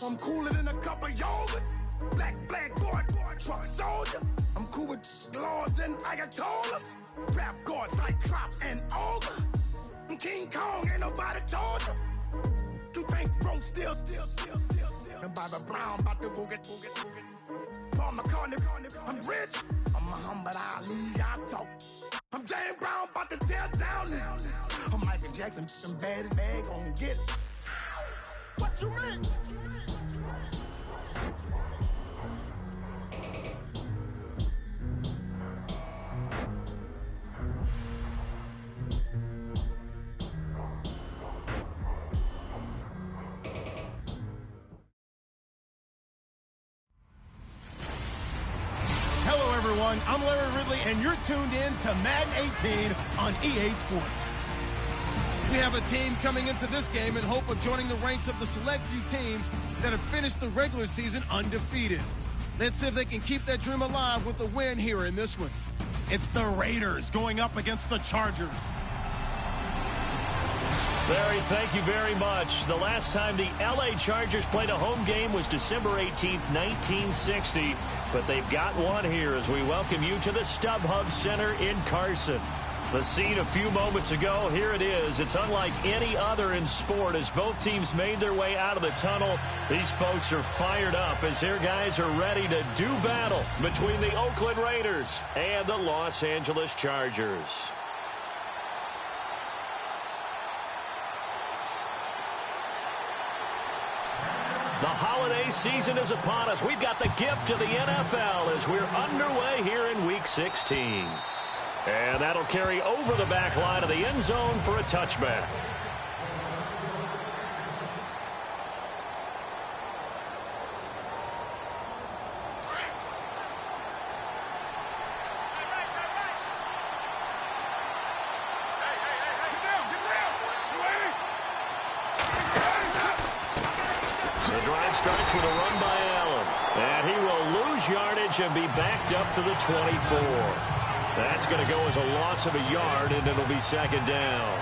I'm cooler than a cup of yogurt. Black flag boy, truck soldier. I'm cool with laws and ayatollahs. Rap god, cyclops and ogre. I'm King Kong, ain't nobody told you. You think bro still. And Bobby Brown about to go get. Paul McCartney, I'm rich. I'm Muhammad Ali, I talk. I'm James Brown, about to tear down this. I'm Michael Jackson, them bad as bad, gon' get it. What you mean? Hello, everyone. I'm Larry Ridley, and you're tuned in to Madden 18 on EA Sports. We have a team coming into this game in hope of joining the ranks of the select few teams that have finished the regular season undefeated. Let's see if they can keep that dream alive with a win here in this one. It's the Raiders going up against the Chargers. Larry, thank you very much. The last time the LA Chargers played a home game was December 18th, 1960. But they've got one here as we welcome you to the StubHub Center in Carson. The scene a few moments ago, here it is. It's unlike any other in sport as both teams made their way out of the tunnel. These folks are fired up as their guys are ready to do battle between the Oakland Raiders and the Los Angeles Chargers. The holiday season is upon us. We've got the gift of the NFL as we're underway here in Week 16. And that'll carry over the back line of the end zone for a touchback. The drive starts with a run by Allen. And he will lose yardage and be backed up to the 24. That's going to go as a loss of a yard, and it'll be second down.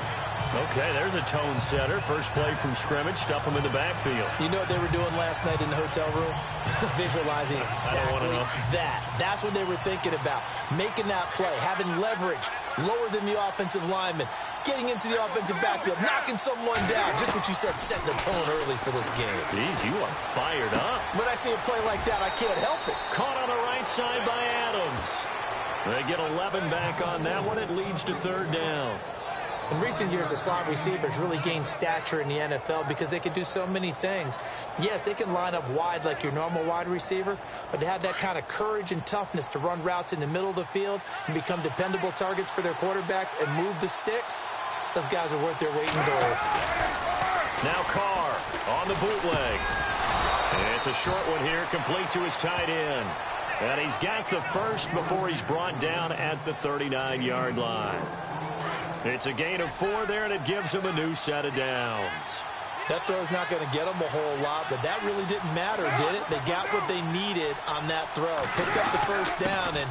Okay, there's a tone setter. First play from scrimmage, stuff them in the backfield. You know what they were doing last night in the hotel room? Visualizing exactly that. That's what they were thinking about. Making that play, having leverage, lower than the offensive lineman, getting into the offensive backfield, knocking someone down. Just what you said, set the tone early for this game. Geez, you are fired up. When I see a play like that, I can't help it. Caught on the right side by Adams. They get 11 back on that one. It leads to third down. In recent years, the slot receivers really gained stature in the NFL because they can do so many things. Yes, they can line up wide like your normal wide receiver, but to have that kind of courage and toughness to run routes in the middle of the field and become dependable targets for their quarterbacks and move the sticks, those guys are worth their weight in gold. Now Carr on the bootleg. It's a short one here, complete to his tight end. And he's got the first before he's brought down at the 39-yard line. It's a gain of 4 there, and it gives him a new set of downs. That throw's not going to get them a whole lot, but that really didn't matter, did it? They got what they needed on that throw. Picked up the first down, and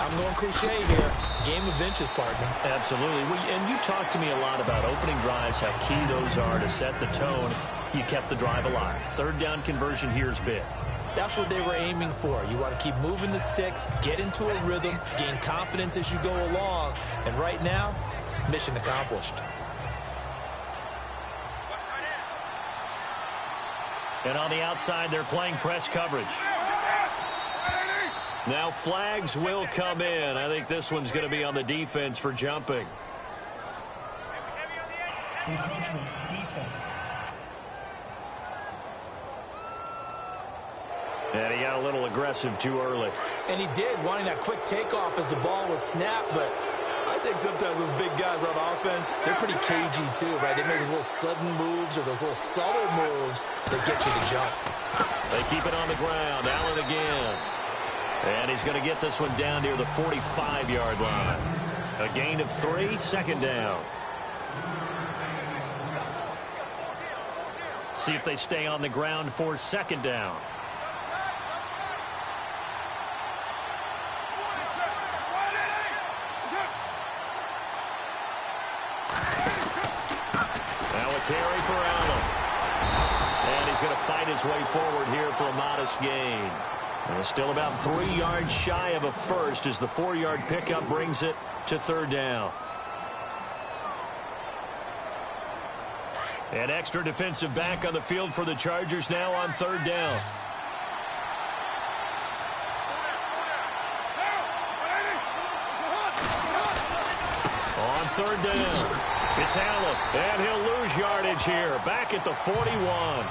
I'm going cliche here. Game of inches, partner. Absolutely. And you talked to me a lot about opening drives, how key those are to set the tone. You kept the drive alive. Third down conversion here is big. That's what they were aiming for. You want to keep moving the sticks, get into a rhythm, gain confidence as you go along. And right now, mission accomplished. And on the outside, they're playing press coverage. Now flags will come in. I think this one's going to be on the defense for jumping. Encroachment, defense. And he got a little aggressive too early. And he did, wanting that quick takeoff as the ball was snapped. But I think sometimes those big guys on offense, they're pretty cagey too, right? They make those little sudden moves or those little subtle moves that get you to jump. They keep it on the ground. Allen again. And he's going to get this one down near the 45-yard line. A gain of 3, second down. See if they stay on the ground for second down. Now a carry for Allen. And he's going to fight his way forward here for a modest gain. And still about 3 yards shy of a first as the 4-yard pickup brings it to third down. An extra defensive back on the field for the Chargers now on third down. On third down, it's Allen, and he'll lose yardage here. Back at the 41.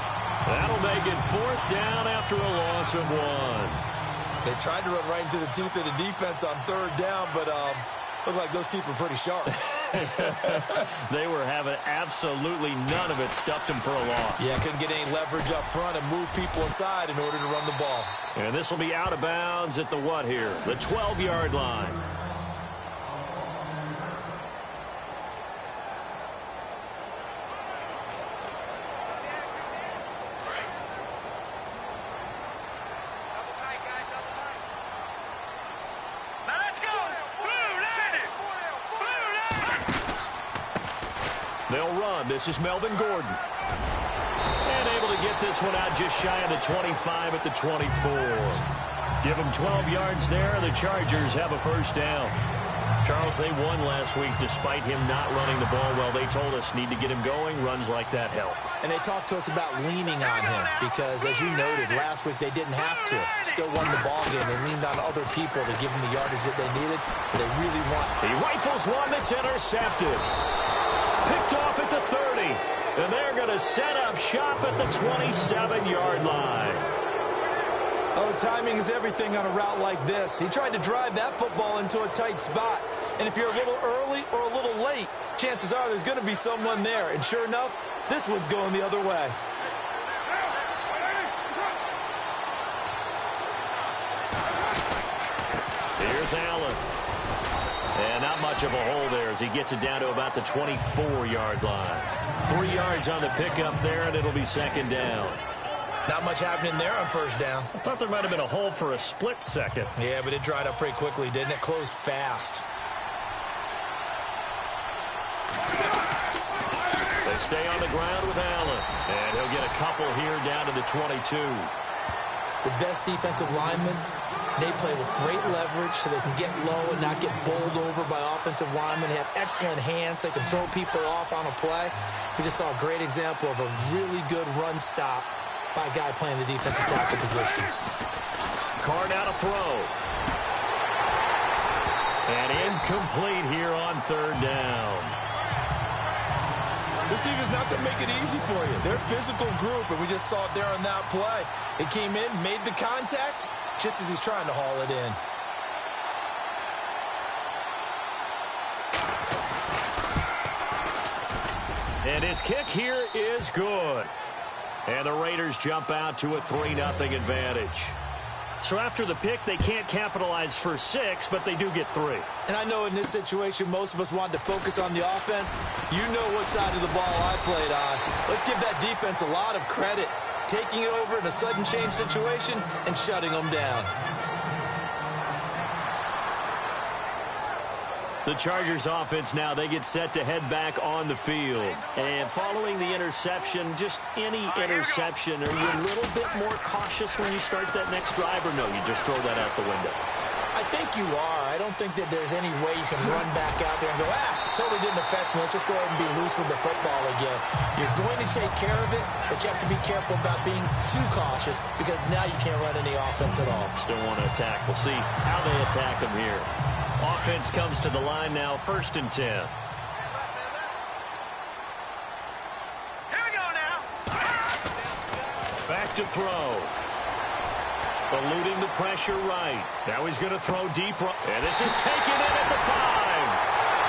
That'll make it fourth down after a loss of 1. They tried to run right into the teeth of the defense on third down, but looked like those teeth were pretty sharp. They were having absolutely none of it. Stuffed them for a loss. Yeah, couldn't get any leverage up front and move people aside in order to run the ball. And this will be out of bounds at the what here? The 12-yard line. They'll run. This is Melvin Gordon. And able to get this one out just shy of the 25 at the 24. Give them 12 yards there. The Chargers have a first down. Charles, they won last week despite him not running the ball well. They told us need to get him going. Runs like that help. And they talked to us about leaning on him because, as you noted, last week they didn't have to. Still won the ball game. They leaned on other people to give them the yardage that they needed, but they really want. He rifles one that's intercepted. Picked off at the 30, and they're going to set up shop at the 27-yard line. Oh, timing is everything on a route like this. He tried to drive that football into a tight spot. And if you're a little early or a little late, chances are there's going to be someone there. And sure enough, this one's going the other way. Here's Allen. And not much of a hole there as he gets it down to about the 24-yard line. 3 yards on the pickup there, and it'll be second down. Not much happening there on first down. I thought there might have been a hole for a split second. Yeah, but it dried up pretty quickly, didn't it? Closed fast. They stay on the ground with Allen. And he'll get a couple here down to the 22. The best defensive linemen, they play with great leverage so they can get low and not get bowled over by offensive linemen. They have excellent hands. They can throw people off on a play. We just saw a great example of a really good run stop by a guy playing the defensive tackle position. Carr now to throw. And incomplete here on third down. This team is not going to make it easy for you. They're a physical group, and we just saw it there on that play. It came in, made the contact, just as he's trying to haul it in. And his kick here is good. And the Raiders jump out to a 3-0 advantage. So after the pick, they can't capitalize for 6, but they do get 3. And I know in this situation, most of us wanted to focus on the offense. You know what side of the ball I played on. Let's give that defense a lot of credit. Taking it over in a sudden change situation and shutting them down. The Chargers offense now, they get set to head back on the field. And following the interception, just any interception, are you a little bit more cautious when you start that next drive, or no, you just throw that out the window? I think you are. I don't think that there's any way you can run back out there and go, totally didn't affect me. Let's just go ahead and be loose with the football again. You're going to take care of it, but you have to be careful about being too cautious because now you can't run any offense at all. Still want to attack. We'll see how they attack them here. Offense comes to the line now, 1st and 10. Here we go now. Back to throw. Eluding the pressure right. Now he's going to throw deep. And this is taken in at the 5.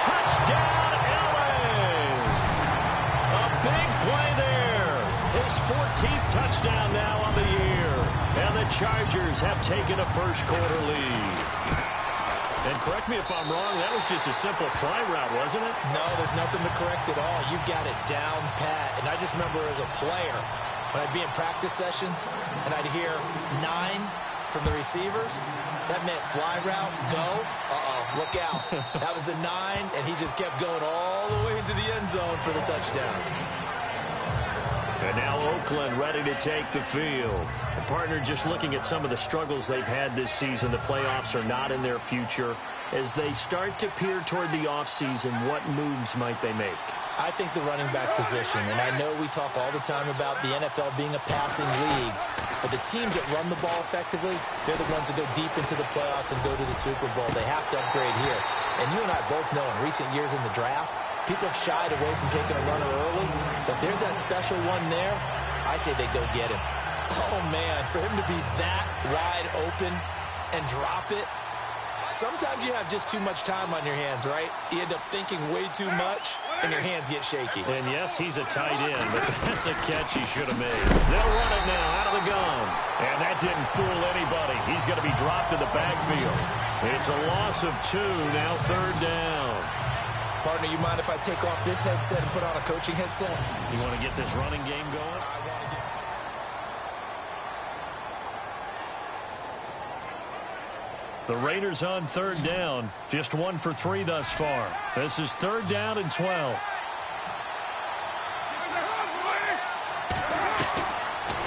Touchdown, Allen. A big play there. His 14th touchdown now on the year. And the Chargers have taken a first-quarter lead. And correct me if I'm wrong, that was just a simple fly route, wasn't it? No, there's nothing to correct at all. You've got it down pat. And I just remember as a player, when I'd be in practice sessions and I'd hear 9 from the receivers, that meant fly route, go, look out. That was the 9, and he just kept going all the way into the end zone for the touchdown. And And now Oakland ready to take the field. And partner, just looking at some of the struggles they've had this season, the playoffs are not in their future. As they start to peer toward the offseason, what moves might they make? I think the running back position, and I know we talk all the time about the NFL being a passing league, but the teams that run the ball effectively, they're the ones that go deep into the playoffs and go to the Super Bowl. They have to upgrade here. And you and I both know in recent years in the draft, people have shied away from taking a runner early, but there's that special one there. I say they go get him. Oh, man, for him to be that wide open and drop it, sometimes you have just too much time on your hands, right? You end up thinking way too much, and your hands get shaky. And yes, he's a tight end, but that's a catch he should have made. They'll run it now out of the gun. And that didn't fool anybody. He's going to be dropped in the backfield. It's a loss of 2, now 3rd down. Partner, you mind if I take off this headset and put on a coaching headset? You want to get this running game going? I want to get... The Raiders on 3rd down. Just 1 for 3 thus far. This is 3rd down and 12.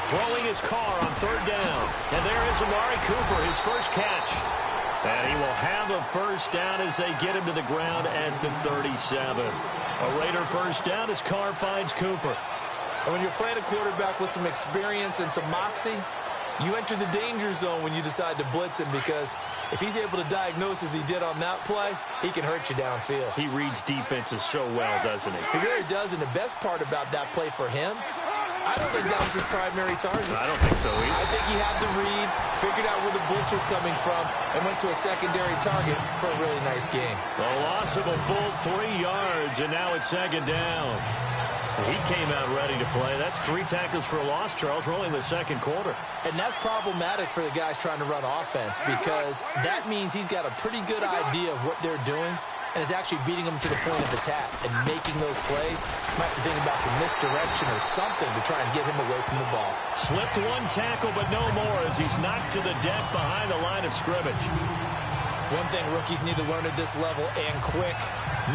Throwing his car on 3rd down. And there is Amari Cooper, his first catch. And he will have a first down as they get him to the ground at the 37. A Raider first down as Carr finds Cooper. And when you're playing a quarterback with some experience and some moxie, you enter the danger zone when you decide to blitz him, because if he's able to diagnose as he did on that play, he can hurt you downfield. He reads defenses so well, doesn't he? He really does, and the best part about that play for him, I don't think that was his primary target. I don't think so either. I think he had the read, figured out where the blitz was coming from, and went to a secondary target for a really nice game. The loss of a full 3 yards, and now it's 2nd down. He came out ready to play. That's 3 tackles for a loss, Charles. We're only in the 2nd quarter. And that's problematic for the guys trying to run offense, because that means he's got a pretty good idea of what they're doing and is actually beating them to the point of attack and making those plays. Might have to think about some misdirection or something to try and get him away from the ball. Slipped 1 tackle, but no more as he's knocked to the deck behind the line of scrimmage. One thing rookies need to learn at this level, and quick,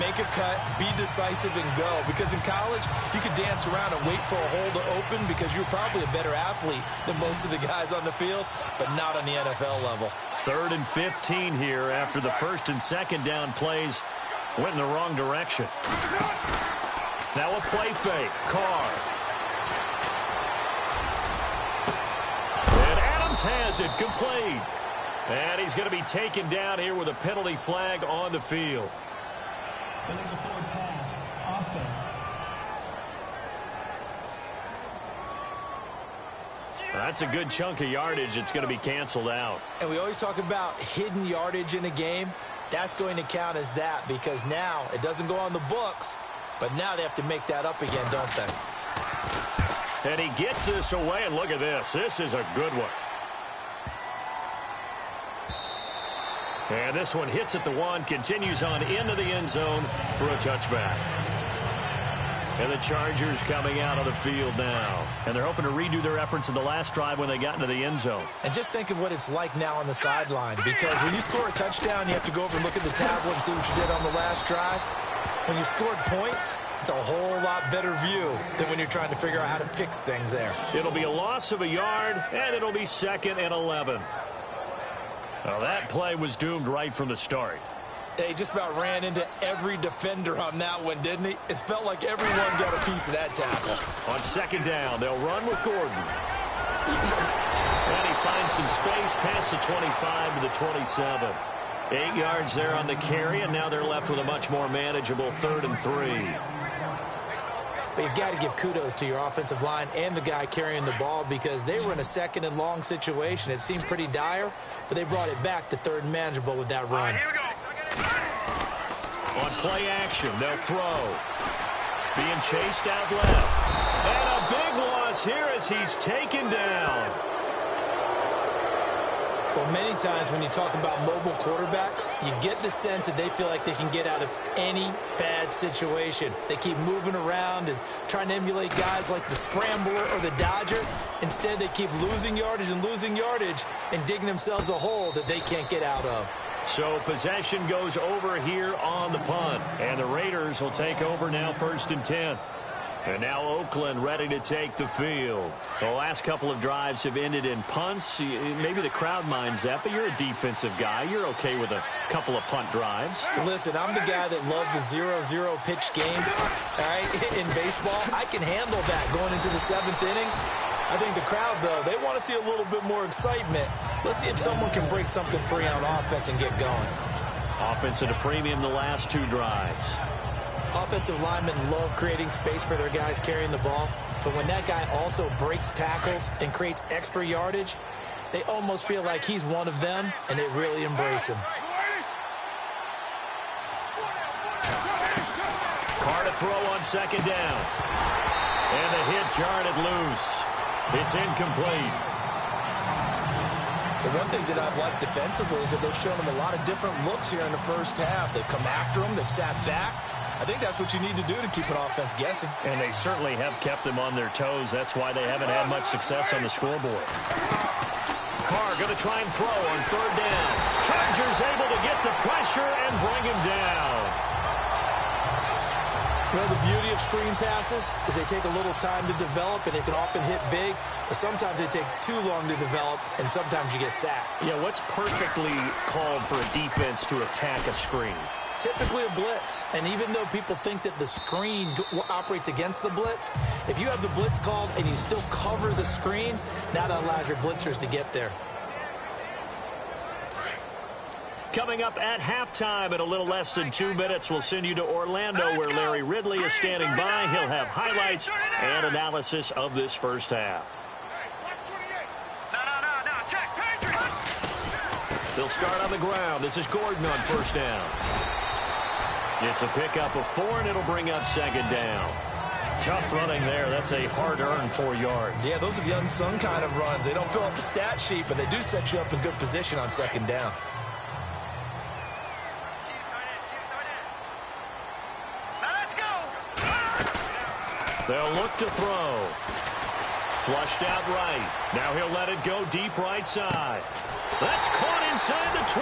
make a cut, be decisive, and go. Because in college, you could dance around and wait for a hole to open because you're probably a better athlete than most of the guys on the field, but not on the NFL level. 3rd and 15 here after the 1st and 2nd down plays went in the wrong direction. Now a play fake. Carr. And Adams has it. Complete. And he's going to be taken down here with a penalty flag on the field. Illegal forward pass. Offense. That's a good chunk of yardage. It's going to be canceled out. And we always talk about hidden yardage in a game. That's going to count as that, because now it doesn't go on the books, but now they have to make that up again, don't they? And he gets this away, and look at this. This is a good one. And this one hits at the 1, continues on into the end zone for a touchback. And the Chargers coming out of the field now. And they're hoping to redo their efforts in the last drive when they got into the end zone. And just think of what it's like now on the sideline, because when you score a touchdown, you have to go over and look at the tablet and see what you did on the last drive. When you scored points, it's a whole lot better view than when you're trying to figure out how to fix things there. It'll be a loss of a yard, and it'll be 2nd and 11. Well, that play was doomed right from the start. He just about ran into every defender on that one, didn't he? It felt like everyone got a piece of that tackle. On 2nd down, they'll run with Gordon. And he finds some space past the 25 to the 27. 8 yards there on the carry, and now they're left with a much more manageable 3rd and 3. But you've got to give kudos to your offensive line and the guy carrying the ball, because they were in a 2nd and long situation. It seemed pretty dire, but they brought it back to 3rd and manageable with that run. On play action, they'll throw. Being chased out left. And a big loss here as he's taken down. Well, many times when you talk about mobile quarterbacks, you get the sense that they feel like they can get out of any bad situation. They keep moving around and trying to emulate guys like the Scrambler or the Dodger. Instead, they keep losing yardage and digging themselves a hole that they can't get out of. So possession goes over here on the punt. And the Raiders will take over now 1st and 10. And now Oakland ready to take the field. The last couple of drives have ended in punts. Maybe the crowd minds that, but you're a defensive guy. You're okay with a couple of punt drives. Listen, I'm the guy that loves a 0-0 pitch game, all right, in baseball. I can handle that going into the 7th inning. I think the crowd, though, they want to see a little bit more excitement. Let's see if someone can break something free on offense and get going. Offense at a premium the last 2 drives. Offensive linemen love creating space for their guys carrying the ball, but when that guy also breaks tackles and creates extra yardage, they almost feel like he's one of them, and they really embrace him. Carr to throw on 2nd down. And the hit jarred it loose. It's incomplete. The one thing that I've liked defensively is that they've shown him a lot of different looks here in the first half. They've come after him. They've sat back. I think that's what you need to do to keep an offense guessing. And they certainly have kept them on their toes. That's why they haven't had much success on the scoreboard. Carr going to try and throw on 3rd down. Chargers able to get the pressure and bring him down. Well, the beauty of screen passes is they take a little time to develop, and they can often hit big, but sometimes they take too long to develop, and sometimes you get sacked. Yeah, what's perfectly called for a defense to attack a screen? Typically a blitz, and even though people think that the screen operates against the blitz, if you have the blitz called and you still cover the screen, now that allows your blitzers to get there. Coming up at halftime in a little less than 2 minutes, we'll send you to Orlando where Larry Ridley is standing by. He'll have highlights and analysis of this first half. They'll start on the ground. This is Gordon on 1st down. It's a pickup of 4, and it'll bring up 2nd down. Tough running there. That's a hard-earned 4 yards. Yeah, those are the unsung kind of runs. They don't fill up the stat sheet, but they do set you up in good position on 2nd down. They'll look to throw. Flushed out right. Now he'll let it go deep right side. That's caught inside the 20.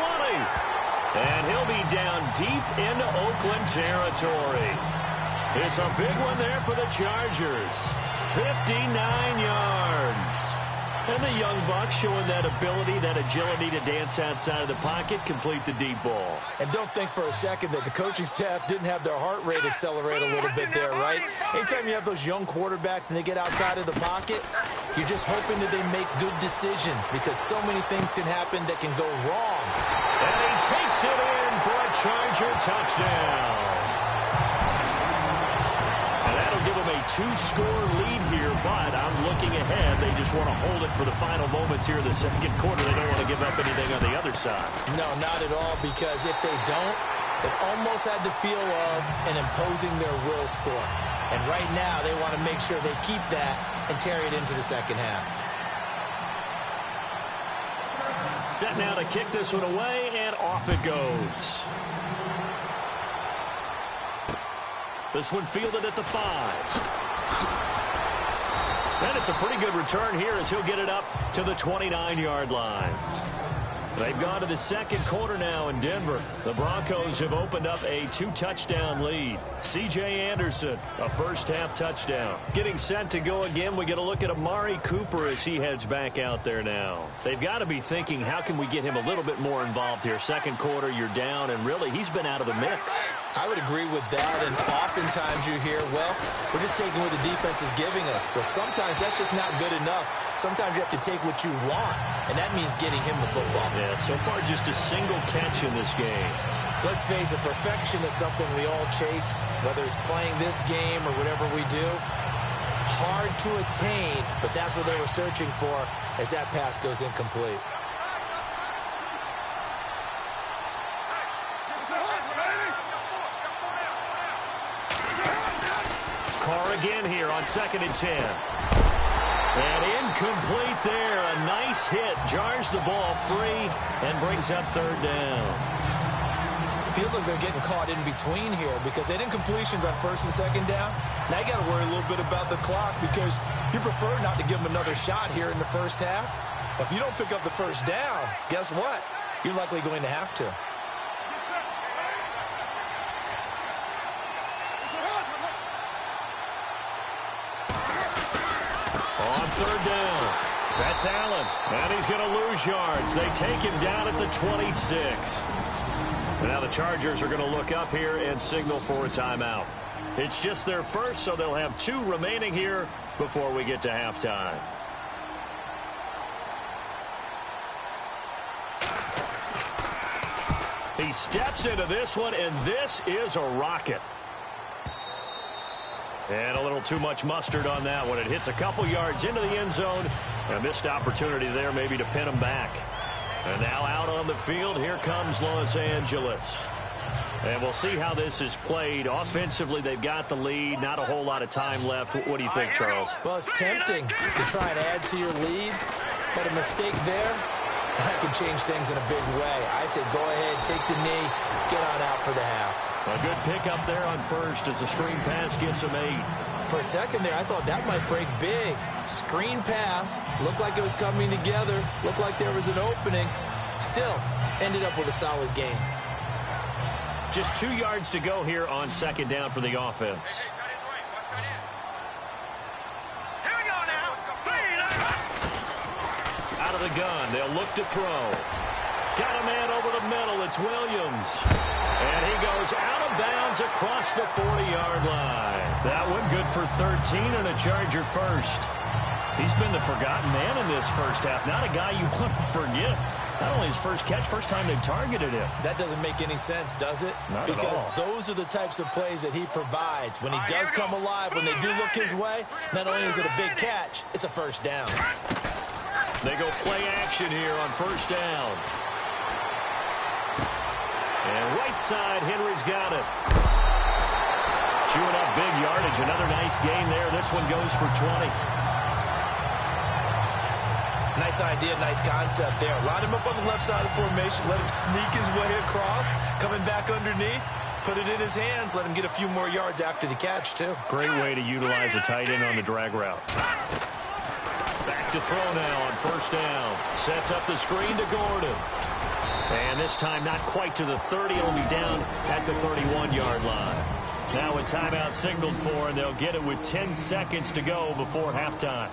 And he'll be down deep into Oakland territory. It's a big one there for the Chargers. 59 yards. And the young buck showing that ability, that agility to dance outside of the pocket, complete the deep ball. And don't think for a second that the coaching staff didn't have their heart rate accelerate a little bit there, right? Anytime you have those young quarterbacks and they get outside of the pocket, you're just hoping that they make good decisions because so many things can happen that can go wrong. And he takes it in for a Charger touchdown. And that'll give them a 2-score lead here, but I'm looking ahead. They just want to hold it for the final moments here in the 2nd quarter. They don't want to give up anything on the other side. No, not at all, because if they don't, it almost had the feel of an imposing their will score. And right now, they want to make sure they keep that and carry it into the 2nd half. Set now to kick this one away, and off it goes. This one fielded at the 5. And it's a pretty good return here as he'll get it up to the 29-yard line. They've gone to the 2nd quarter now in Denver. The Broncos have opened up a 2-touchdown lead. C.J. Anderson, a first-half touchdown. Getting set to go again, we get a look at Amari Cooper as he heads back out there now. They've got to be thinking, how can we get him a little bit more involved here? 2nd quarter, you're down, and really, he's been out of the mix. I would agree with that, and oftentimes you hear, well, we're just taking what the defense is giving us. But sometimes that's just not good enough. Sometimes you have to take what you want, and that means getting him the football. Yeah, so far just a single catch in this game. Let's face it, perfection is something we all chase, whether it's playing this game or whatever we do. Hard to attain, but that's what they were searching for as that pass goes incomplete. Carr again here on 2nd and 10. And incomplete there. A nice hit. Jars the ball free and brings up 3rd down. Feels like they're getting caught in between here because they did incompletions on 1st and 2nd down. Now you got to worry a little bit about the clock because you prefer not to give them another shot here in the first half. If you don't pick up the 1st down, guess what? You're likely going to have to. third down. That's Allen, and he's going to lose yards. They take him down at the 26. And now the Chargers are going to look up here and signal for a timeout. It's just their first, so they'll have 2 remaining here before we get to halftime. He steps into this one, and this is a rocket. And a little too much mustard on that one. It hits a couple yards into the end zone. A missed opportunity there maybe to pin him back. And now out on the field, here comes Los Angeles. And we'll see how this is played. Offensively, they've got the lead. Not a whole lot of time left. What do you think, Charles? Well, it's tempting to try and add to your lead, but a mistake there, that can change things in a big way. I say go ahead, take the knee, get on out for the half. A good pickup there on first as the screen pass gets him 8. For a second there, I thought that might break big. Screen pass, looked like it was coming together, looked like there was an opening. Still, ended up with a solid game. Just 2 yards to go here on second down for the offense. Out of the gun, they'll look to throw. Got a man over the middle, it's Williams. And he goes out of bounds across the 40-yard line. That one good for 13 and a Charger first. He's been the forgotten man in this first half. Not a guy you want to forget. Not only his first catch, first time they've targeted him. That doesn't make any sense, does it? Not because at all. Those are the types of plays that he provides. When he does come alive, when they do look his way, not only is it a big catch, it's a first down. They go play action here on first down. And right side, Henry's got it. Chewing up big yardage. Another nice gain there. This one goes for 20. Nice idea, nice concept there. Line him up on the left side of the formation. Let him sneak his way across. Coming back underneath. Put it in his hands. Let him get a few more yards after the catch, too. Great way to utilize a tight end on the drag route. Back to throw now on first down. Sets up the screen to Gordon. And this time not quite to the 30. It'll be down at the 31-yard line. Now a timeout signaled for, and they'll get it with 10 seconds to go before halftime.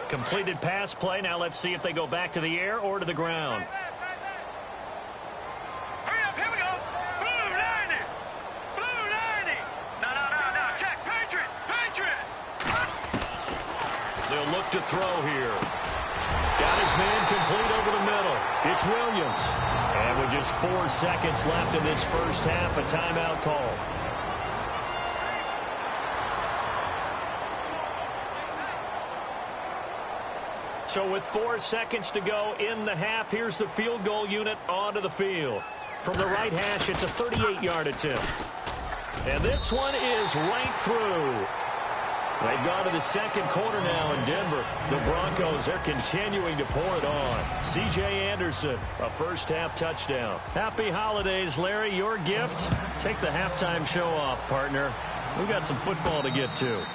Completed pass play. Now let's see if they go back to the air or to the ground. Hurry up, here we go. Blue 90. Blue 90. No. Check. Patriot. They'll look to throw here. Got his man complete over the middle. It's Williams. And with just 4 seconds left in this first half, a timeout call. So with 4 seconds to go in the half, here's the field goal unit onto the field. From the right hash, it's a 38-yard attempt. And this one is right through. They've gone to the second quarter now in Denver. The Broncos, they're continuing to pour it on. C.J. Anderson, a first-half touchdown. Happy holidays, Larry. Your gift? Take the halftime show off, partner. We've got some football to get to.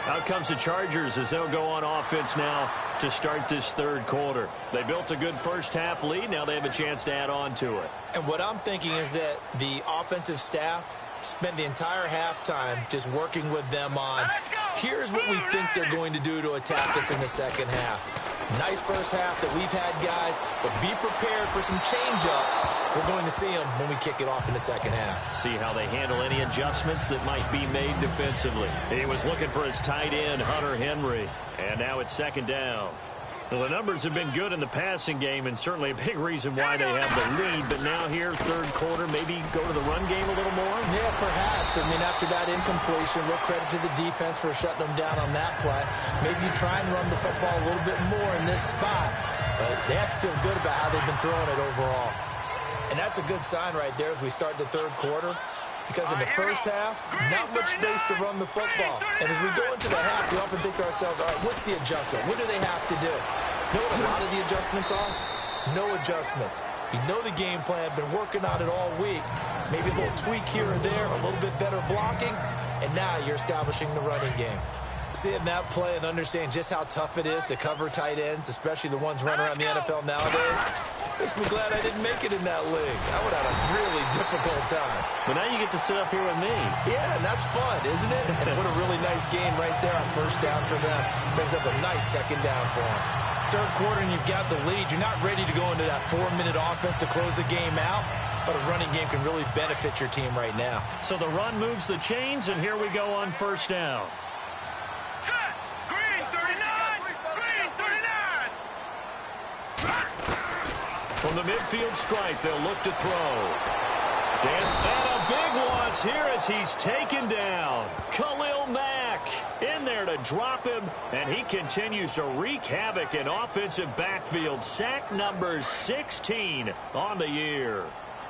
Out comes the Chargers as they'll go on offense now to start this third quarter. They built a good first-half lead. Now they have a chance to add on to it. And what I'm thinking is that the offensive staff spent the entire halftime just working with them on, here's what we think they're going to do to attack us in the second half. Nice first half that we've had, guys, but be prepared for some change-ups. We're going to see them when we kick it off in the second half. See how they handle any adjustments that might be made defensively. He was looking for his tight end, Hunter Henry, and now it's second down. Well, the numbers have been good in the passing game, and certainly a big reason why they have the lead. But now here, third quarter, maybe go to the run game a little more? Yeah, perhaps. I mean, after that incompletion, a little credit to the defense for shutting them down on that play. Maybe you try and run the football a little bit more in this spot. But they have to feel good about how they've been throwing it overall. And that's a good sign right there as we start the third quarter. Because in the first half, not much space to run the football. And as we go into the half, we often think to ourselves, all right, what's the adjustment? What do they have to do? You know what a lot of the adjustments are? No adjustments. You know the game plan, been working on it all week. Maybe a little tweak here or there, a little bit better blocking, and now you're establishing the running game. Seeing that play and understanding just how tough it is to cover tight ends, especially the ones running around the NFL nowadays, makes me glad I didn't make it in that league. I would have had a really difficult time. But now you get to sit up here with me. Yeah, and that's fun, isn't it? And what a really nice game right there on first down for them. Brings up a nice second down for them. Third quarter and you've got the lead. You're not ready to go into that 4-minute offense to close the game out, but a running game can really benefit your team right now. So the run moves the chains, and here we go on first down. Set. Green 39. Green 39. From the midfield stripe, they'll look to throw. And a big loss here as he's taken down. Khalil Mack in there to drop him, and he continues to wreak havoc in offensive backfield. Sack number 16 on the year.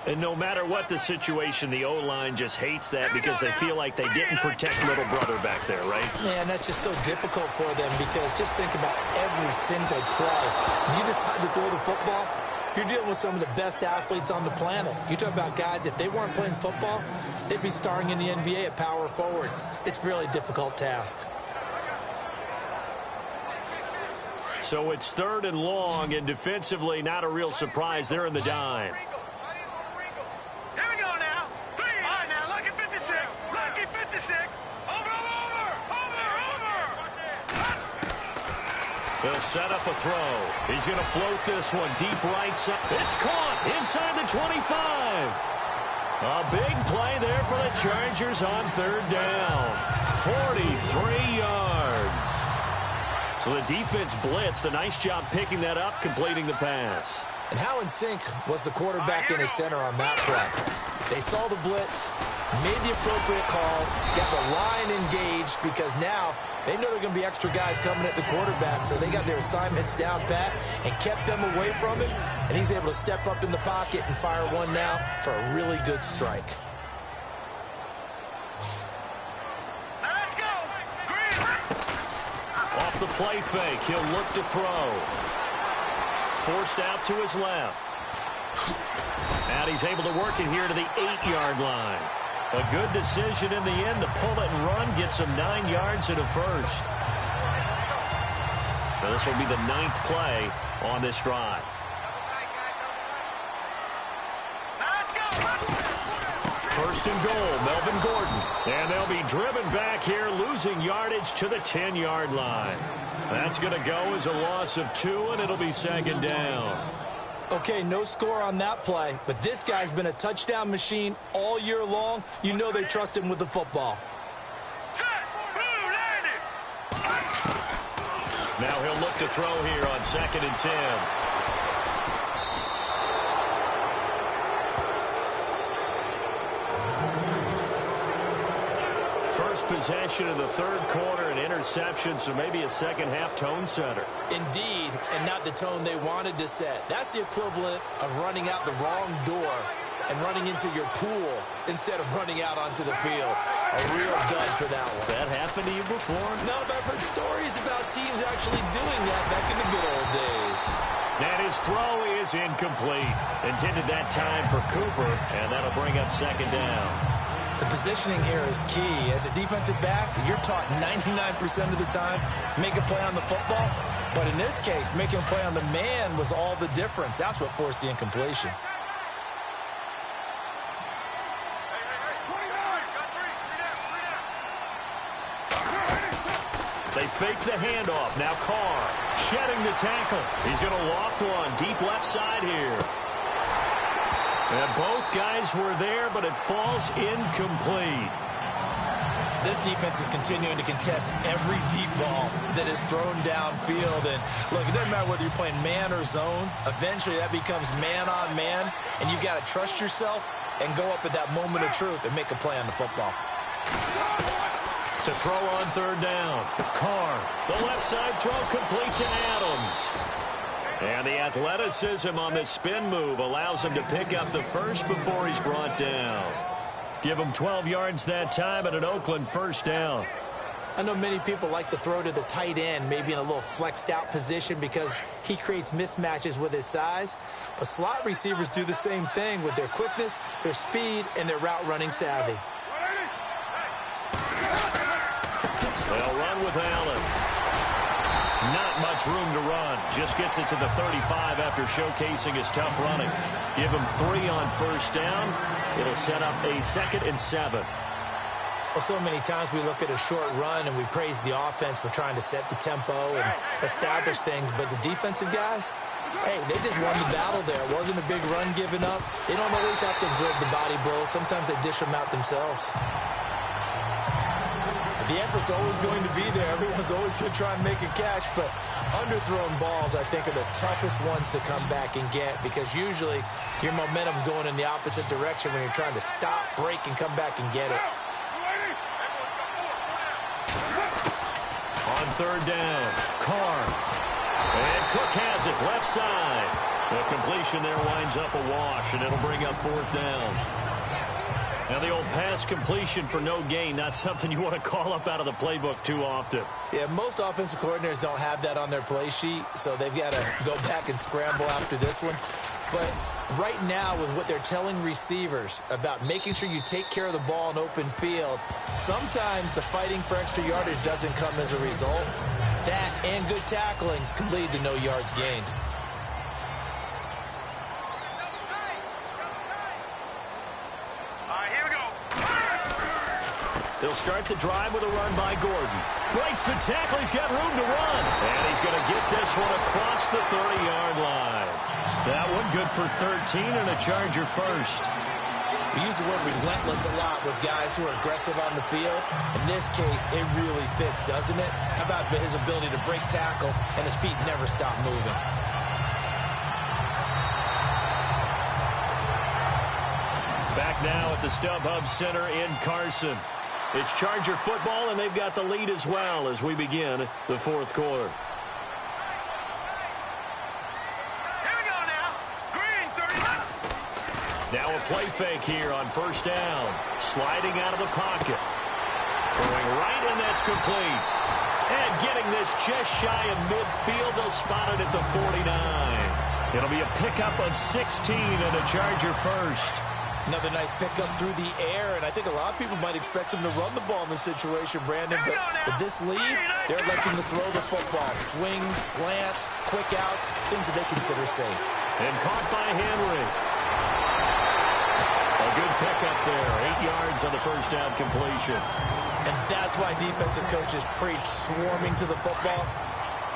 And no matter what the situation, the O-line just hates that because they feel like they didn't protect little brother back there, right? Man, that's just so difficult for them because just think about every single play. When you decide to throw the football, you're dealing with some of the best athletes on the planet. You talk about guys, if they weren't playing football, they'd be starring in the NBA at power forward. It's a really difficult task. So it's 3rd and long, and defensively, not a real surprise. They're in the dime. Here we go now. 3. All right, now, lucky 56. Lucky 56. Over. They'll set up a throw. He's going to float this one deep right side. It's caught inside the 25. A big play there for the Chargers on 3rd down. 43 yards. So the defense blitzed. A nice job picking that up, completing the pass. And how in sync was the quarterback and his center on that play? They saw the blitz, made the appropriate calls, got the line engaged because now they know there are going to be extra guys coming at the quarterback, so they got their assignments down pat and kept them away from him, and he's able to step up in the pocket and fire one now for a really good strike. Let's go. Green. Off the play fake, he'll look to throw. Forced out to his left. And he's able to work it here to the 8-yard line. A good decision in the end to pull it and run, gets him 9 yards and a first. Now this will be the 9th play on this drive. Let's go. 1st and goal, Melvin Gordon. And they'll be driven back here, losing yardage to the 10-yard line. That's going to go as a loss of 2, and it'll be 2nd down. Okay, no score on that play, but this guy's been a touchdown machine all year long. You know they trust him with the football. Set. Blue landing. Now he'll look to throw here on 2nd and 10. First possession of the 3rd quarter, an interception, so maybe a second-half tone setter. Indeed, and not the tone they wanted to set. That's the equivalent of running out the wrong door and running into your pool instead of running out onto the field. A real dud for that one. Has that happened to you before? No, but I've heard stories about teams actually doing that back in the good old days. And his throw is incomplete. Intended that time for Cooper, and that'll bring up 2nd down. The positioning here is key. As a defensive back, you're taught 99% of the time, make a play on the football. But in this case, making a play on the man was all the difference. That's what forced the incompletion. They fake the handoff. Now Carr shedding the tackle. He's going to loft one deep left side here. And both guys were there, but it falls incomplete. This defense is continuing to contest every deep ball that is thrown downfield. And look, it doesn't matter whether you're playing man or zone. Eventually that becomes man on man, and you've got to trust yourself and go up at that moment of truth and make a play on the football. To throw on 3rd down. Carr, the left side throw complete to Adams. And the athleticism on the spin move allows him to pick up the first before he's brought down. Give him 12 yards that time and an Oakland 1st down. I know many people like to throw to the tight end, maybe in a little flexed out position because he creates mismatches with his size. But slot receivers do the same thing with their quickness, their speed, and their route running savvy. They'll run with Allen. Not much room to run. Just gets it to the 35 after showcasing his tough running. Give him 3 on first down. It'll set up a 2nd and 7. Well, so many times we look at a short run and we praise the offense for trying to set the tempo and establish things. But the defensive guys, hey, they just won the battle there. It wasn't a big run given up. They don't always have to absorb the body blows. Sometimes they dish them out themselves. The effort's always going to be there. Everyone's always going to try and make a catch, but underthrown balls, I think, are the toughest ones to come back and get because usually your momentum's going in the opposite direction when you're trying to stop, break, and come back and get it. On 3rd down, Carr. And Cook has it, left side. The completion there winds up a wash, and it'll bring up 4th down. Now, the old pass completion for no gain, not something you want to call up out of the playbook too often. Yeah, most offensive coordinators don't have that on their play sheet, so they've got to go back and scramble after this one. But right now, with what they're telling receivers about making sure you take care of the ball in open field, sometimes the fighting for extra yardage doesn't come as a result. That and good tackling can lead to no yards gained. They'll start the drive with a run by Gordon. Breaks the tackle. He's got room to run. And he's going to get this one across the 30-yard line. That one good for 13 and a Charger first. We use the word relentless a lot with guys who are aggressive on the field. In this case, it really fits, doesn't it? How about his ability to break tackles and his feet never stop moving? Back now at the StubHub Center in Carson. It's Charger football, and they've got the lead as well as we begin the 4th quarter. Here we go now. Green, 30. Now a play fake here on 1st down. Sliding out of the pocket. Throwing right, and that's complete. And getting this just shy of midfield. They'll spot it at the 49. It'll be a pickup of 16 and a Charger first. Another nice pickup through the air, and I think a lot of people might expect them to run the ball in this situation, Brandon, but with this lead, they're electing to throw the football. Swings, slants, quick outs, things that they consider safe. And caught by Henry. A good pickup there, 8 yards on the 1st down completion. And that's why defensive coaches preach swarming to the football.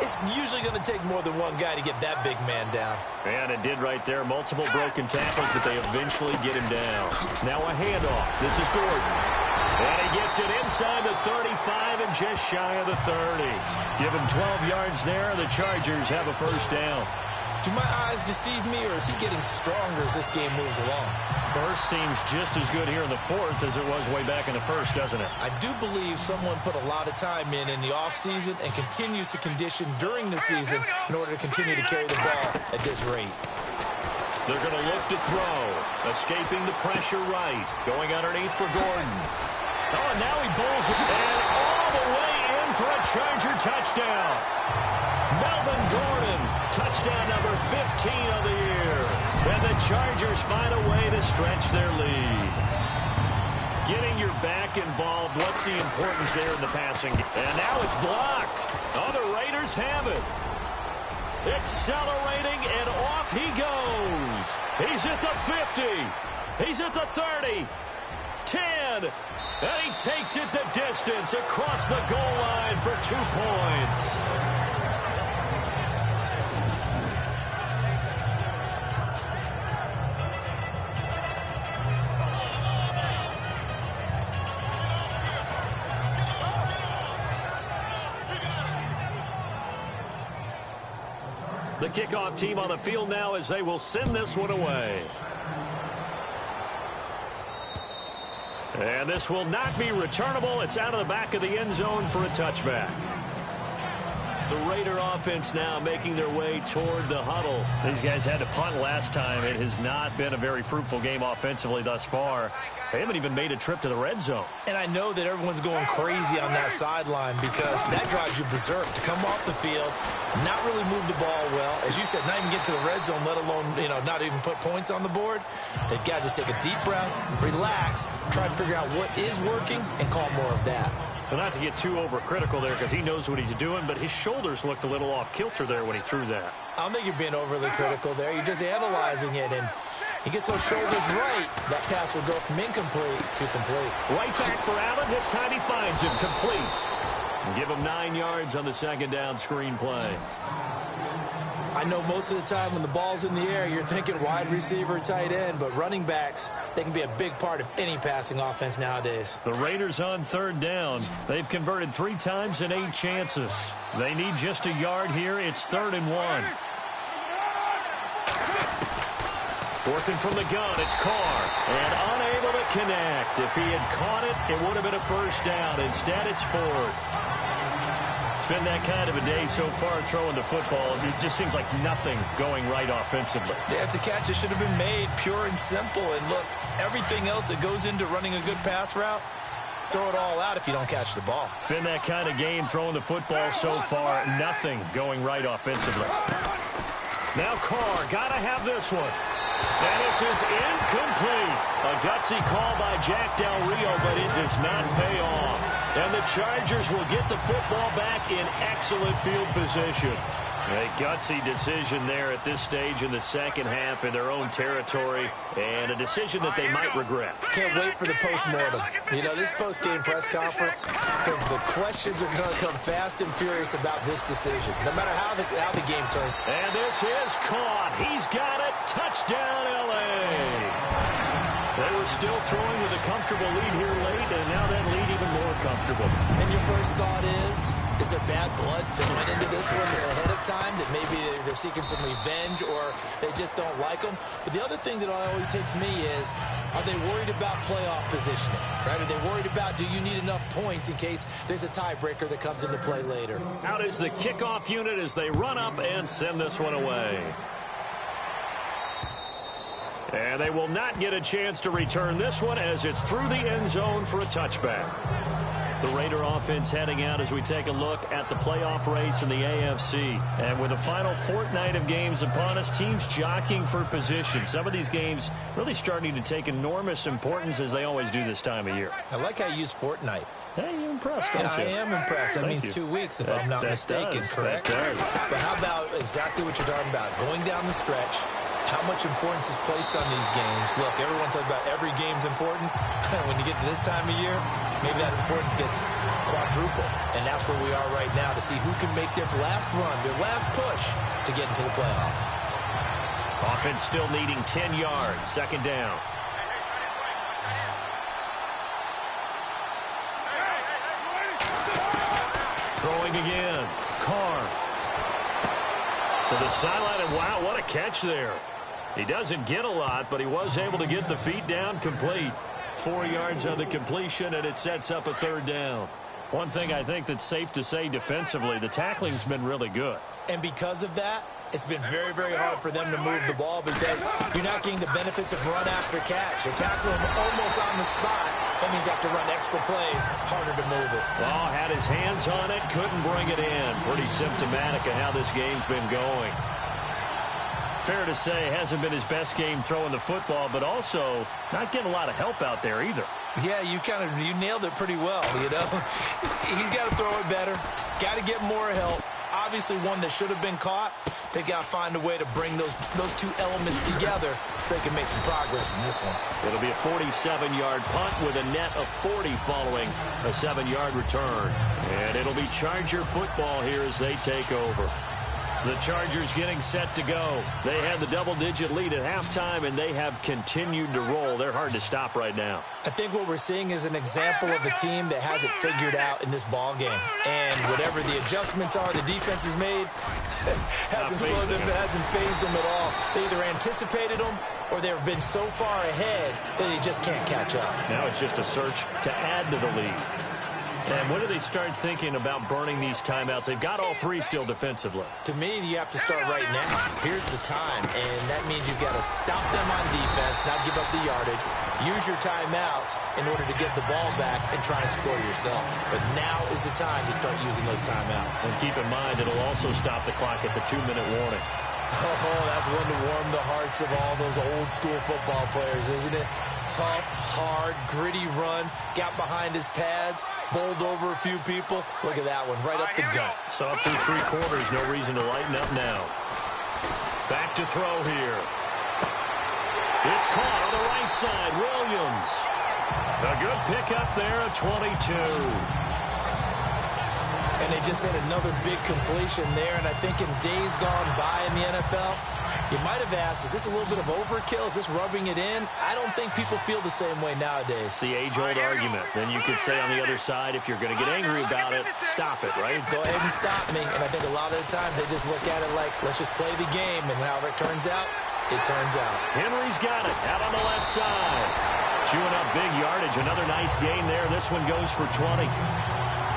It's usually going to take more than one guy to get that big man down. And it did right there. Multiple broken tackles, but they eventually get him down. Now a handoff. This is Gordon. And he gets it inside the 35 and just shy of the 30. Give him 12 yards there. The Chargers have a 1st down. Do my eyes deceive me, or is he getting stronger as this game moves along? Burst seems just as good here in the 4th as it was way back in the 1st, doesn't it? I do believe someone put a lot of time in the offseason and continues to condition during the season in order to continue to carry the ball at this rate. They're going to look to throw. Escaping the pressure right. Going underneath for Gordon. Oh, and now he bowls it. And all the way in for a Charger touchdown. Melvin Gordon, touchdown number 15 of the year. And the Chargers find a way to stretch their lead. Getting your back involved, what's the importance there in the passing game? And now it's blocked. Oh, the Raiders have it. Accelerating, and off he goes. He's at the 50. He's at the 30. 10. And he takes it the distance across the goal line for 2 points. The kickoff team on the field now as they will send this one away. And this will not be returnable. It's out of the back of the end zone for a touchback. The Raider offense now making their way toward the huddle. These guys had to punt last time. It has not been a very fruitful game offensively thus far. They haven't even made a trip to the red zone. And I know that everyone's going crazy on that sideline because that drives you berserk to come off the field, not really move the ball well. As you said, not even get to the red zone, let alone, not even put points on the board. They've got to just take a deep breath, relax, try to figure out what is working, and call more of that. So not to get too overcritical there because he knows what he's doing, but his shoulders looked a little off kilter there when he threw that. I don't think you're being overly critical there. You're just analyzing it, and he gets those shoulders right. That pass will go from incomplete to complete. Right back for Allen. This time he finds him complete. And give him 9 yards on the second down screen play. I know most of the time when the ball's in the air, you're thinking wide receiver, tight end, but running backs, they can be a big part of any passing offense nowadays. The Raiders on third down. They've converted 3 times in 8 chances. They need just a yard here. It's 3rd and 1. Working from the gun, it's Carr. And unable to connect. If he had caught it, it would have been a first down. Instead, it's 4th. It's been that kind of a day so far throwing the football. It just seems like nothing going right offensively. Yeah, it's a catch that should have been made, pure and simple. And look, everything else that goes into running a good pass route, throw it all out if you don't catch the ball. Been that kind of game throwing the football so far. Nothing going right offensively. Now Carr, gotta have this one. And this is incomplete. A gutsy call by Jack Del Rio, but it does not pay off. And the Chargers will get the football back in excellent field position. A gutsy decision there at this stage in the second half in their own territory, and a decision that they might regret. Can't wait for the post-mortem. This post-game press conference, because the questions are going to come fast and furious about this decision, no matter how the game turns. And this is caught. He's got it. Touchdown, L.A. They were still throwing with a comfortable lead here late, and now that lead even more comfortable. And your first thought is there bad blood that went into this one ahead of time, that maybe they're seeking some revenge or they just don't like them? But the other thing that always hits me is, are they worried about playoff positioning? Right? Are they worried about, do you need enough points in case there's a tiebreaker that comes into play later? Out is the kickoff unit as they run up and send this one away. And they will not get a chance to return this one as it's through the end zone for a touchback. The Raider offense heading out as we take a look at the playoff race in the AFC. And with the final fortnight of games upon us, teams jockeying for position. Some of these games really starting to take enormous importance as they always do this time of year. I like how you use fortnight. Hey, you're impressed, don't you? I am impressed. That means 2 weeks, if I'm not mistaken, correct? But how about exactly what you're talking about? Going down the stretch, how much importance is placed on these games. Look, everyone talks about every game's important. When you get to this time of year, maybe that importance gets quadruple. And that's where we are right now, to see who can make their last run, their last push to get into the playoffs. Offense still needing 10 yards. Second down. Throwing again. Carr. To the sideline, and wow, what a catch there. He doesn't get a lot, but he was able to get the feet down complete. 4 yards on the completion, and it sets up a third down. One thing I think that's safe to say defensively, the tackling's been really good. And because of that, it's been very, very hard for them to move the ball because you're not getting the benefits of run after catch. You're tackling them almost on the spot. That means you have to run extra plays, harder to move it. Well, had his hands on it, couldn't bring it in. Pretty symptomatic of how this game's been going. Fair to say, hasn't been his best game throwing the football, but also not getting a lot of help out there either. Yeah, you nailed it pretty well, He's got to throw it better, got to get more help. Obviously one that should have been caught. They got to find a way to bring those two elements together so they can make some progress in this one. It'll be a 47-yard punt with a net of 40 following a 7-yard return. And it'll be Charger football here as they take over. The Chargers getting set to go. They had the double-digit lead at halftime, and they have continued to roll. They're hard to stop right now. I think what we're seeing is an example of a team that has it figured out in this ball game. And whatever the adjustments are the defense has made, hasn't slowed them, hasn't phased them at all. They either anticipated them or they've been so far ahead that they just can't catch up. Now it's just a search to add to the lead. And when do they start thinking about burning these timeouts? They've got all three still defensively. To me, you have to start right now. Here's the time, and that means you've got to stop them on defense, not give up the yardage, use your timeouts in order to get the ball back and try and score yourself. But now is the time to start using those timeouts. And keep in mind, it'll also stop the clock at the 2-minute warning. Oh, that's one to warm the hearts of all those old-school football players, isn't it? Tough, hard, gritty run, got behind his pads, bowled over a few people. Look at that one, right up the gut. So up through 3 quarters, no reason to lighten up now. Back to throw here. It's caught on the right side, Williams. A good pickup there at 22. And they just had another big completion there. And I think in days gone by in the NFL, you might have asked, is this a little bit of overkill? Is this rubbing it in? I don't think people feel the same way nowadays. It's the age-old argument. Then you could say on the other side, if you're going to get angry about it, stop it, right? Go ahead and stop me. And I think a lot of the time they just look at it like, let's just play the game. And however it turns out, it turns out. Henry's got it out on the left side. Chewing up big yardage. Another nice gain there. This one goes for 20.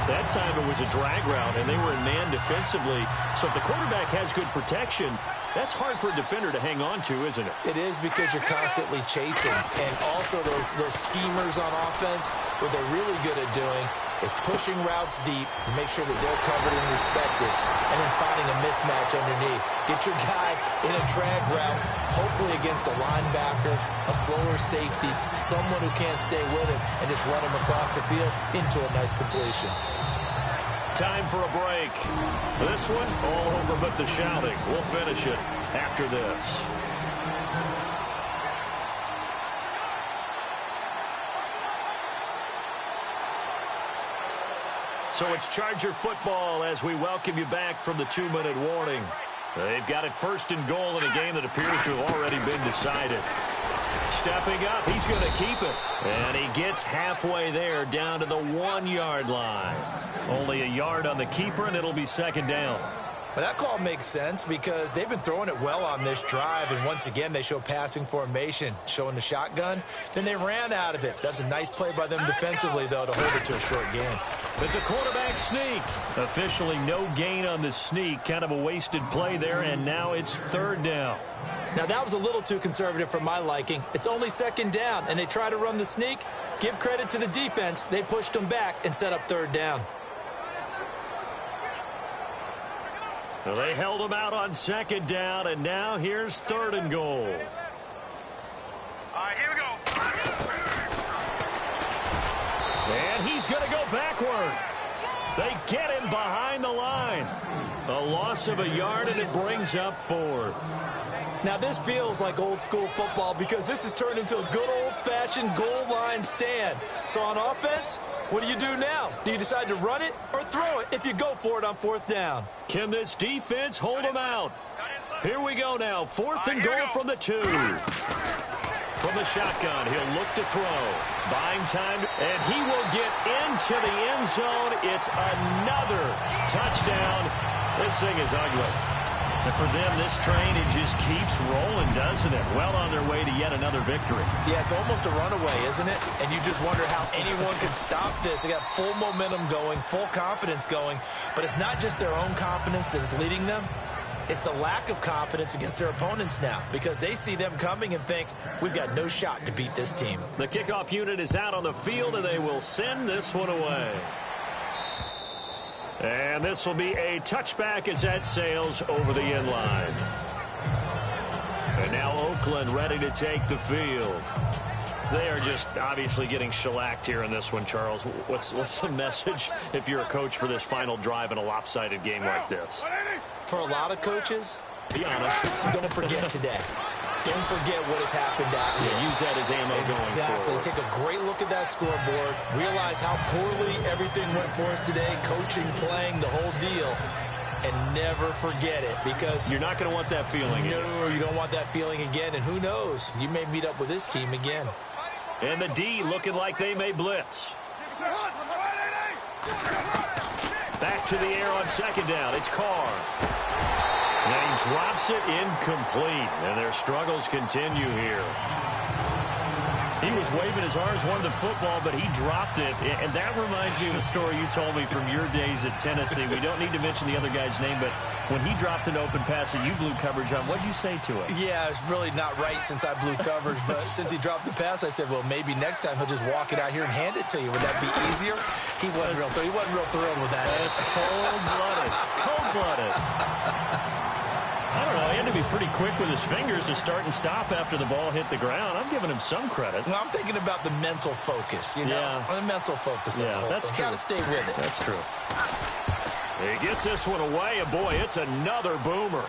That time it was a drag route, and they were in man defensively. So if the quarterback has good protection, that's hard for a defender to hang on to, isn't it? It is, because you're constantly chasing. And also those schemers on offense, what they're really good at doing is pushing routes deep, make sure that they're covered and respected, and then finding a mismatch underneath. Get your guy in a drag route, hopefully against a linebacker, a slower safety, someone who can't stay with him, and just run him across the field into a nice completion. Time for a break. This one, all over but the shouting. We'll finish it after this. So it's Charger football as we welcome you back from the 2-minute warning. They've got it 1st and goal in a game that appears to have already been decided. Stepping up, he's going to keep it. And he gets halfway there, down to the 1-yard line. Only a yard on the keeper, and it'll be 2nd down. Well, that call makes sense because they've been throwing it well on this drive, and once again they show passing formation, showing the shotgun. Then they ran out of it. That's a nice play by them defensively, though, to hold it to a short gain. It's a quarterback sneak. Officially no gain on the sneak. Kind of a wasted play there, and now it's 3rd down. Now, that was a little too conservative for my liking. It's only 2nd down, and they try to run the sneak. Give credit to the defense. They pushed them back and set up 3rd down. Well, they held him out on 2nd down, and now here's 3rd and goal. All right, here we go. And he's going to go backward. They get him behind the line. A loss of a yard, and it brings up 4th. Now, this feels like old-school football because this has turned into a good old-fashioned goal line stand. So on offense, what do you do now? Do you decide to run it or throw it if you go for it on 4th down? Can this defense hold him out? Here we go now. 4th and goal from the 2. From the shotgun, he'll look to throw. Buying time, and he will get into the end zone. It's another touchdown. This thing is ugly. And for them, this train, it just keeps rolling, doesn't it? Well on their way to yet another victory. Yeah, it's almost a runaway, isn't it? And you just wonder how anyone could stop this. They got full momentum going, full confidence going. But it's not just their own confidence that is leading them. It's the lack of confidence against their opponents now because they see them coming and think, we've got no shot to beat this team. The kickoff unit is out on the field, and they will send this one away. And this will be a touchback as that sails over the end line. And now Oakland ready to take the field. They are just obviously getting shellacked here in this one, Charles. What's the message if you're a coach for this final drive in a lopsided game like this? For a lot of coaches, be honest, don't forget today. Don't forget what has happened out here. Yeah, use that as ammo going forward. Take a great look at that scoreboard. Realize how poorly everything went for us today. Coaching, playing, the whole deal. And never forget it because you're not going to want that feeling. No, you don't want that feeling again. And who knows? You may meet up with this team again. And the D looking like they may blitz. Back to the air on 2nd down. It's Carr. And he drops it incomplete. And their struggles continue here. He was waving his arms, wanted the football, but he dropped it. And that reminds me of a story you told me from your days at Tennessee. We don't need to mention the other guy's name, but when he dropped an open pass and you blew coverage on, what'd you say to him? Yeah, it's really not right since I blew coverage, but since he dropped the pass, I said, well, maybe next time he'll just walk it out here and hand it to you. Would that be easier? He wasn't real thrilled with that. That's cold-blooded. Cold-blooded. I don't know. He had to be pretty quick with his fingers to start and stop after the ball hit the ground. I'm giving him some credit. Well, I'm thinking about the mental focus, you know? Yeah. The mental focus. Yeah, that's true. Got to stay with it. That's true. He gets this one away, and boy, it's another boomer.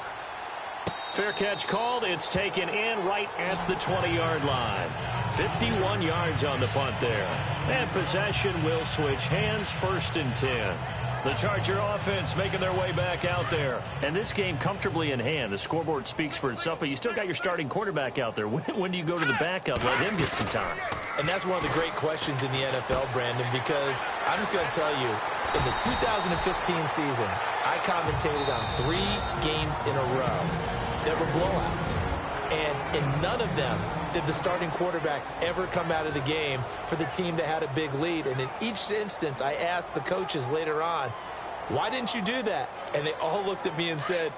Fair catch called. It's taken in right at the 20-yard line. 51 yards on the punt there. And possession will switch hands, 1st and 10. The Charger offense making their way back out there. And this game comfortably in hand. The scoreboard speaks for itself, but you still got your starting quarterback out there. When do you go to the backup? Let him get some time. And that's one of the great questions in the NFL, Brandon, because I'm just going to tell you, in the 2015 season, I commentated on 3 games in a row that were blowouts. And in none of them did the starting quarterback ever come out of the game for the team that had a big lead. And in each instance, I asked the coaches later on, why didn't you do that? And they all looked at me and said,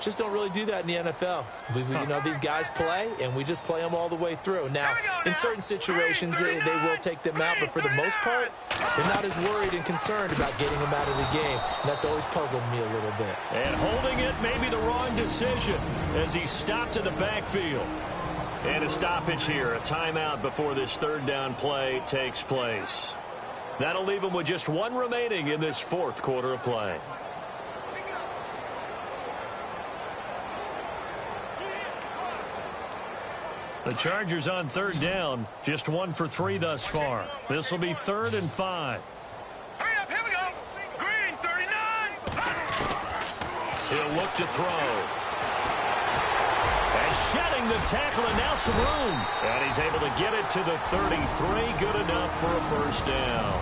just don't really do that in the NFL. You know, these guys play, and we just play them all the way through. Now, in certain situations, they will take them out, but for the most part, they're not as worried and concerned about getting them out of the game. And that's always puzzled me a little bit. And holding it may be the wrong decision as he stopped in the backfield. And a stoppage here, a timeout before this 3rd down play takes place. That'll leave him with just 1 remaining in this 4th quarter of play. The Chargers on 3rd down, just 1 for 3 thus far. This will be 3rd and 5. Hurry up, here we go. Green, 39. He'll look to throw. And shedding the tackle, and now some room. And he's able to get it to the 33. Good enough for a 1st down.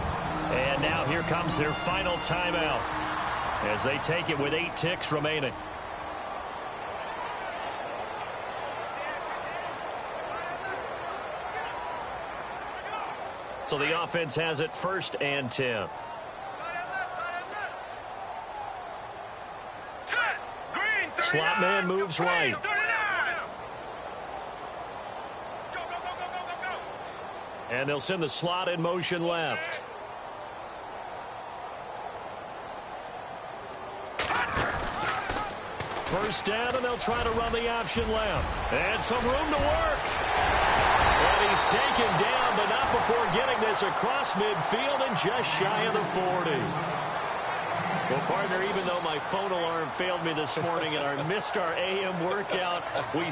And now here comes their final timeout as they take it with 8 ticks remaining. So the offense has it 1st and 10. Slot man moves right. And they'll send the slot in motion left. First down, and they'll try to run the option left. And some room to work. And he's taken down, but not before getting this across midfield and just shy of the 40. Well, partner, even though my phone alarm failed me this morning and I missed our AM workout, we